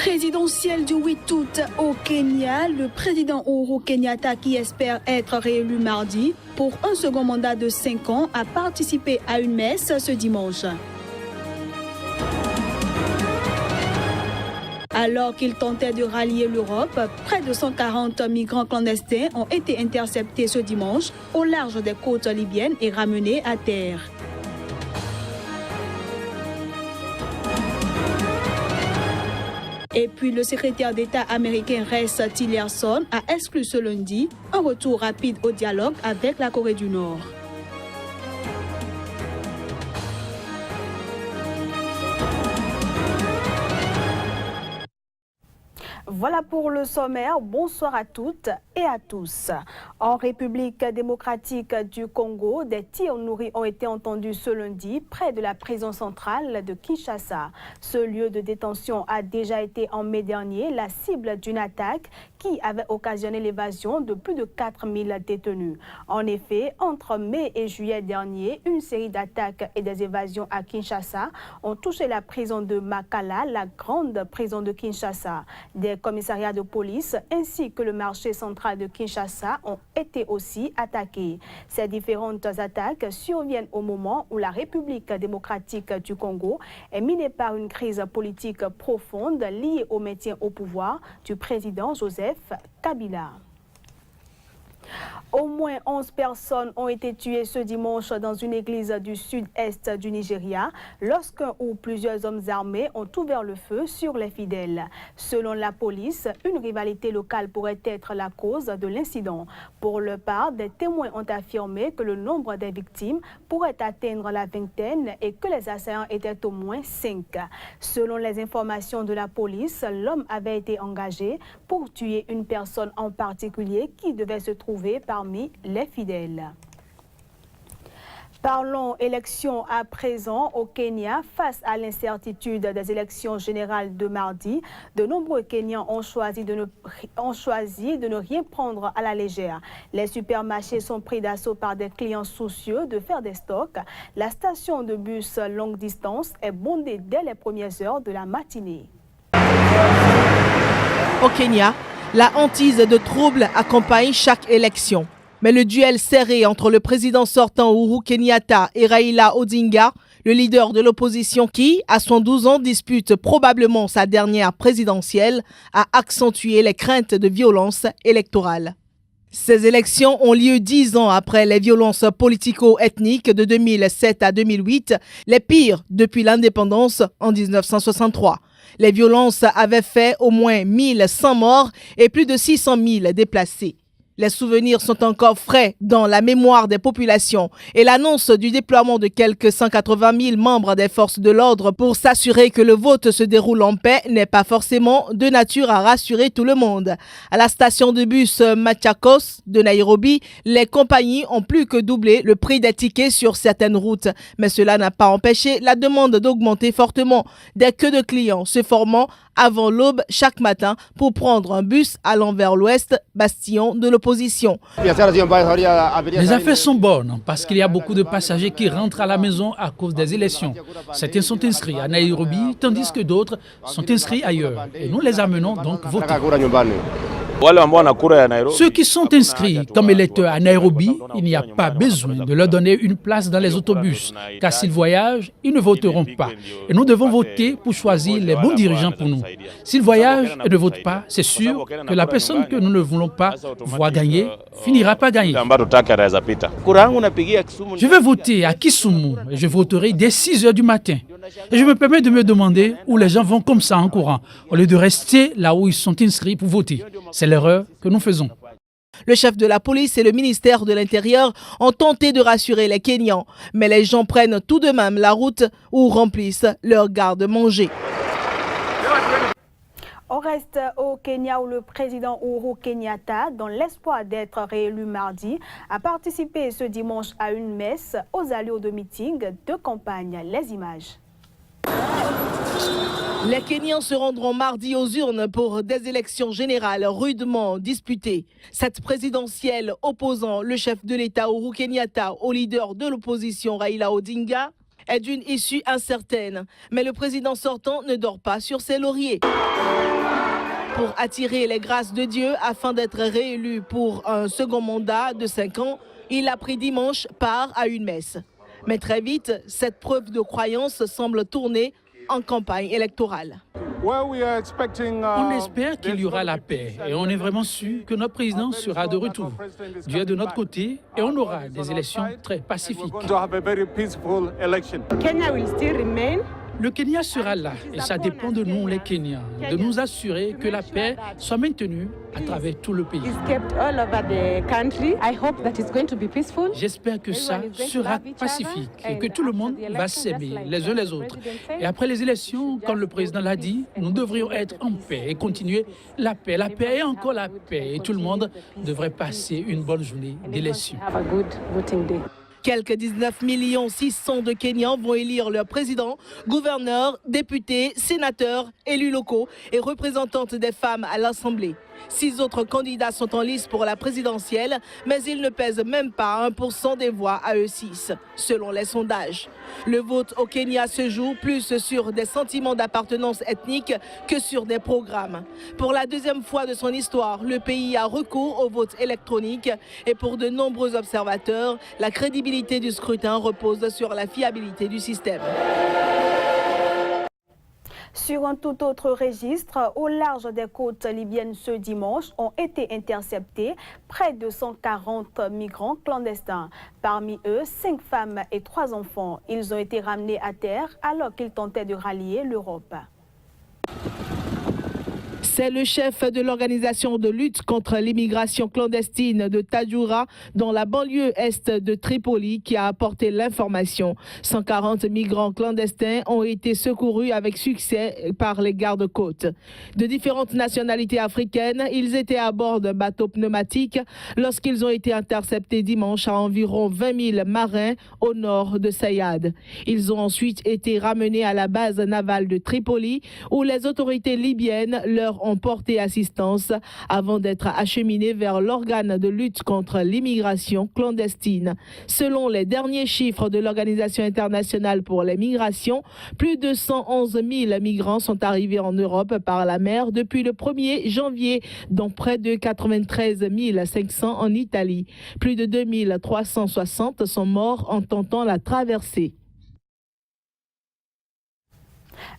Présidentielle du 8 août au Kenya, le président Uhuru Kenyatta, qui espère être réélu mardi pour un second mandat de 5 ans, a participé à une messe ce dimanche. Alors qu'il tentait de rallier l'Europe, près de 140 migrants clandestins ont été interceptés ce dimanche au large des côtes libyennes et ramenés à terre. Et puis le secrétaire d'État américain Rex Tillerson a exclu ce lundi un retour rapide au dialogue avec la Corée du Nord. Voilà pour le sommaire. Bonsoir à toutes et à tous. En République démocratique du Congo, des tirs nourris ont été entendus ce lundi près de la prison centrale de Kinshasa. Ce lieu de détention a déjà été en mai dernier la cible d'une attaque qui avait occasionné l'évasion de plus de 4000 détenus. En effet, entre mai et juillet dernier, une série d'attaques et des évasions à Kinshasa ont touché la prison de Makala, la grande prison de Kinshasa. Des commissariats de police ainsi que le marché central de Kinshasa ont été aussi attaqués. Ces différentes attaques surviennent au moment où la République démocratique du Congo est minée par une crise politique profonde liée au maintien au pouvoir du président Joseph Kabila. Au moins 11 personnes ont été tuées ce dimanche dans une église du sud-est du Nigeria lorsqu'un ou plusieurs hommes armés ont ouvert le feu sur les fidèles. Selon la police, une rivalité locale pourrait être la cause de l'incident. Pour leur part, des témoins ont affirmé que le nombre des victimes pourrait atteindre la vingtaine et que les assaillants étaient au moins 5. Selon les informations de la police, l'homme avait été engagé pour tuer une personne en particulier qui devait se trouver parmi les fidèles. Parlons élections à présent au Kenya. Face à l'incertitude des élections générales de mardi, de nombreux Kenyans ont choisi de ne rien prendre à la légère. Les supermarchés sont pris d'assaut par des clients soucieux de faire des stocks. La station de bus longue distance est bondée dès les premières heures de la matinée. Au Kenya, la hantise de troubles accompagne chaque élection. Mais le duel serré entre le président sortant Uhuru Kenyatta et Raila Odinga, le leader de l'opposition qui, à 112 ans, dispute probablement sa dernière présidentielle, a accentué les craintes de violence électorale. Ces élections ont lieu 10 ans après les violences politico-ethniques de 2007 à 2008, les pires depuis l'indépendance en 1963. Les violences avaient fait au moins 1100 morts et plus de 600 000 déplacés. Les souvenirs sont encore frais dans la mémoire des populations et l'annonce du déploiement de quelques 180 000 membres des forces de l'ordre pour s'assurer que le vote se déroule en paix n'est pas forcément de nature à rassurer tout le monde. À la station de bus Machakos de Nairobi, les compagnies ont plus que doublé le prix des tickets sur certaines routes. Mais cela n'a pas empêché la demande d'augmenter fortement. Des queues de clients se formant avant l'aube chaque matin pour prendre un bus allant vers l'ouest, bastion de l'opposition. Les affaires sont bonnes parce qu'il y a beaucoup de passagers qui rentrent à la maison à cause des élections. Certains sont inscrits à Nairobi, tandis que d'autres sont inscrits ailleurs. Et nous les amenons donc voter. Ceux qui sont inscrits comme électeurs à Nairobi, il n'y a pas besoin de leur donner une place dans les autobus, car s'ils voyagent, ils ne voteront pas. Et nous devons voter pour choisir les bons dirigeants pour nous. S'ils voyagent et ne votent pas, c'est sûr que la personne que nous ne voulons pas voir gagner finira par gagner. Je vais voter à Kisumu et je voterai dès 6 heures du matin. Et je me permets de me demander où les gens vont comme ça en courant, au lieu de rester là où ils sont inscrits pour voter. C'est l'erreur que nous faisons. Le chef de la police et le ministère de l'Intérieur ont tenté de rassurer les Kenyans, mais les gens prennent tout de même la route ou remplissent leur garde-manger. On reste au Kenya où le président Uhuru Kenyatta, dans l'espoir d'être réélu mardi, a participé ce dimanche à une messe aux allures de meeting de campagne. Les images. Les Kenyans se rendront mardi aux urnes pour des élections générales rudement disputées. Cette présidentielle opposant le chef de l'État Uhuru Kenyatta au leader de l'opposition Raila Odinga est d'une issue incertaine. Mais le président sortant ne dort pas sur ses lauriers. pour attirer les grâces de Dieu afin d'être réélu pour un second mandat de 5 ans, il a pris dimanche part à une messe. Mais très vite, cette preuve de croyance semble tourner en campagne électorale. On espère qu'il y aura la paix et on est vraiment sûr que notre président sera de retour. Dieu est de notre côté et on aura des élections très pacifiques. Le Kenya sera là et ça dépend de nous les Kenyans, de nous assurer que la paix soit maintenue à travers tout le pays. J'espère que ça sera pacifique et que tout le monde va s'aimer les uns les autres. Et après les élections, comme le président l'a dit, nous devrions être en paix et continuer la paix et encore la paix. Et tout le monde devrait passer une bonne journée d'élection. Quelques 19 600 000 de Kenyans vont élire leur président, gouverneurs, députés, sénateurs, élus locaux et représentantes des femmes à l'Assemblée. 6 autres candidats sont en lice pour la présidentielle, mais ils ne pèsent même pas 1% des voix à eux 6, selon les sondages. Le vote au Kenya se joue plus sur des sentiments d'appartenance ethnique que sur des programmes. Pour la deuxième fois de son histoire, le pays a recours au vote électronique et pour de nombreux observateurs, la crédibilité du scrutin repose sur la fiabilité du système. Sur un tout autre registre, au large des côtes libyennes ce dimanche, ont été interceptés près de 140 migrants clandestins. Parmi eux, 5 femmes et 3 enfants. Ils ont été ramenés à terre alors qu'ils tentaient de rallier l'Europe. C'est le chef de l'organisation de lutte contre l'immigration clandestine de Tadjoura, dans la banlieue est de Tripoli, qui a apporté l'information. 140 migrants clandestins ont été secourus avec succès par les gardes-côtes. De différentes nationalités africaines, ils étaient à bord d'un bateau pneumatique lorsqu'ils ont été interceptés dimanche à environ 20 000 marins au nord de Sayad. Ils ont ensuite été ramenés à la base navale de Tripoli, où les autorités libyennes leur ont porté assistance avant d'être acheminés vers l'organe de lutte contre l'immigration clandestine. Selon les derniers chiffres de l'Organisation internationale pour les migrations, plus de 111 000 migrants sont arrivés en Europe par la mer depuis le 1er janvier, dont près de 93 500 en Italie. Plus de 2 360 sont morts en tentant la traversée.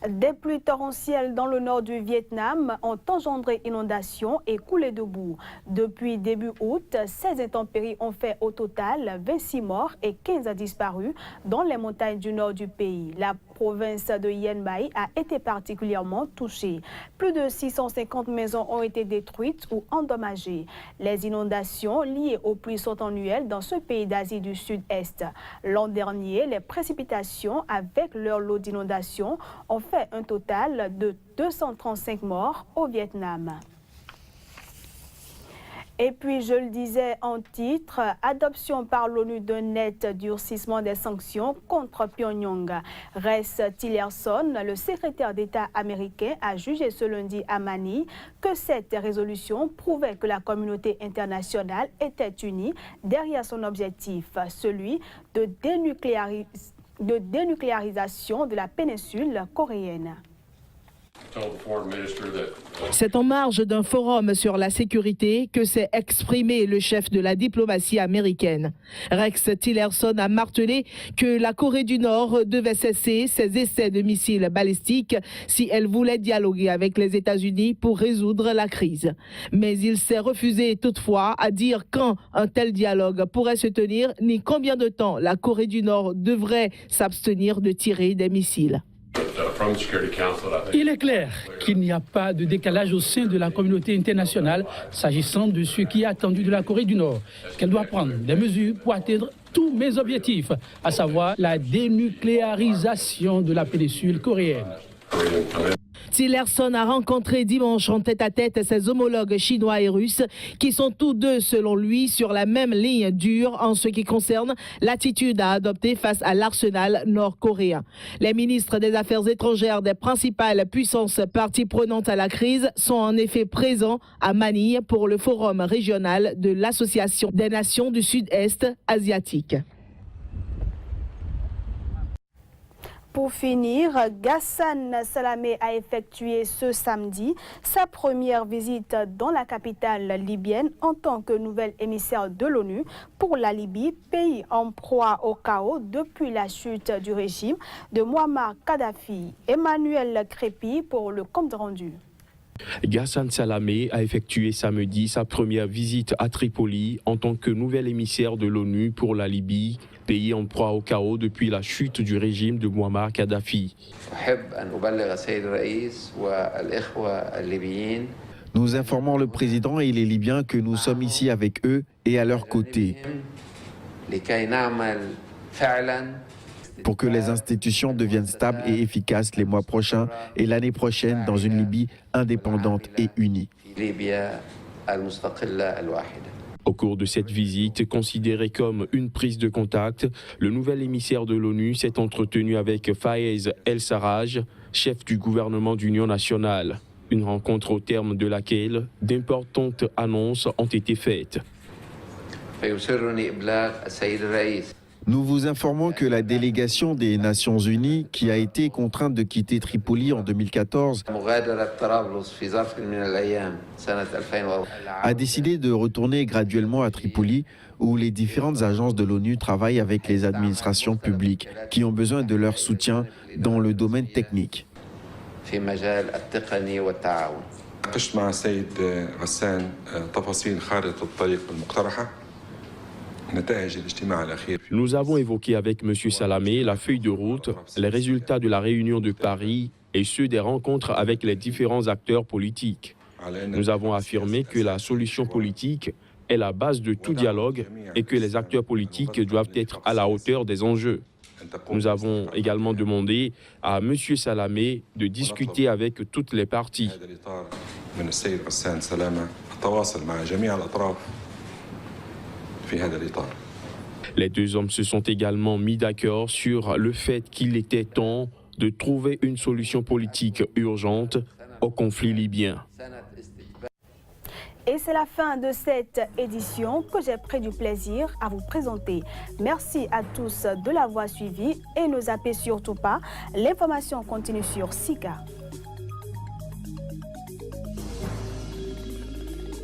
Des pluies torrentielles dans le nord du Vietnam ont engendré inondations et coulées de boue. Depuis début août, 16 intempéries ont fait au total 26 morts et 15 disparus dans les montagnes du nord du pays. La province de Hien Mai a été particulièrement touchée. Plus de 650 maisons ont été détruites ou endommagées. Les inondations liées aux pluies sont annuelles dans ce pays d'Asie du Sud-Est. L'an dernier, les précipitations avec leur lot d'inondations ont fait un total de 235 morts au Vietnam. Et puis, je le disais en titre, adoption par l'ONU d'un net durcissement des sanctions contre Pyongyang. Rex Tillerson, le secrétaire d'État américain, a jugé ce lundi à Manille que cette résolution prouvait que la communauté internationale était unie derrière son objectif, celui de dénucléarisation de la péninsule coréenne. C'est en marge d'un forum sur la sécurité que s'est exprimé le chef de la diplomatie américaine. Rex Tillerson a martelé que la Corée du Nord devait cesser ses essais de missiles balistiques si elle voulait dialoguer avec les États-Unis pour résoudre la crise. Mais il s'est refusé toutefois à dire quand un tel dialogue pourrait se tenir ni combien de temps la Corée du Nord devrait s'abstenir de tirer des missiles. Il est clair qu'il n'y a pas de décalage au sein de la communauté internationale s'agissant de ce qui est attendu de la Corée du Nord, qu'elle doit prendre des mesures pour atteindre tous mes objectifs, à savoir la dénucléarisation de la péninsule coréenne. Tillerson a rencontré dimanche en tête-à-tête ses homologues chinois et russes qui sont tous deux, selon lui, sur la même ligne dure en ce qui concerne l'attitude à adopter face à l'arsenal nord-coréen. Les ministres des Affaires étrangères des principales puissances parties prenantes à la crise sont en effet présents à Manille pour le forum régional de l'Association des nations du Sud-Est asiatique. Pour finir, Ghassan Salamé a effectué ce samedi sa première visite dans la capitale libyenne en tant que nouvel émissaire de l'ONU pour la Libye, pays en proie au chaos depuis la chute du régime de Mouammar Kadhafi. Emmanuel Crépy pour le compte rendu. Ghassan Salamé a effectué samedi sa première visite à Tripoli en tant que nouvel émissaire de l'ONU pour la Libye, pays en proie au chaos depuis la chute du régime de Mouammar Kadhafi. Nous informons le président et les Libyens que nous sommes ici avec eux et à leur côté pour que les institutions deviennent stables et efficaces les mois prochains et l'année prochaine dans une Libye indépendante et unie. Au cours de cette visite, considérée comme une prise de contact, le nouvel émissaire de l'ONU s'est entretenu avec Fayez El-Sarraj, chef du gouvernement d'union nationale. Une rencontre au terme de laquelle d'importantes annonces ont été faites. Nous vous informons que la délégation des Nations Unies, qui a été contrainte de quitter Tripoli en 2014, a décidé de retourner graduellement à Tripoli, où les différentes agences de l'ONU travaillent avec les administrations publiques, qui ont besoin de leur soutien dans le domaine technique. Nous avons évoqué avec M. Salamé la feuille de route, les résultats de la réunion de Paris et ceux des rencontres avec les différents acteurs politiques. Nous avons affirmé que la solution politique est la base de tout dialogue et que les acteurs politiques doivent être à la hauteur des enjeux. Nous avons également demandé à M. Salamé de discuter avec toutes les parties. Les deux hommes se sont également mis d'accord sur le fait qu'il était temps de trouver une solution politique urgente au conflit libyen. Et c'est la fin de cette édition que j'ai pris du plaisir à vous présenter. Merci à tous de l'avoir suivi et ne zappez surtout pas. L'information continue sur Sika.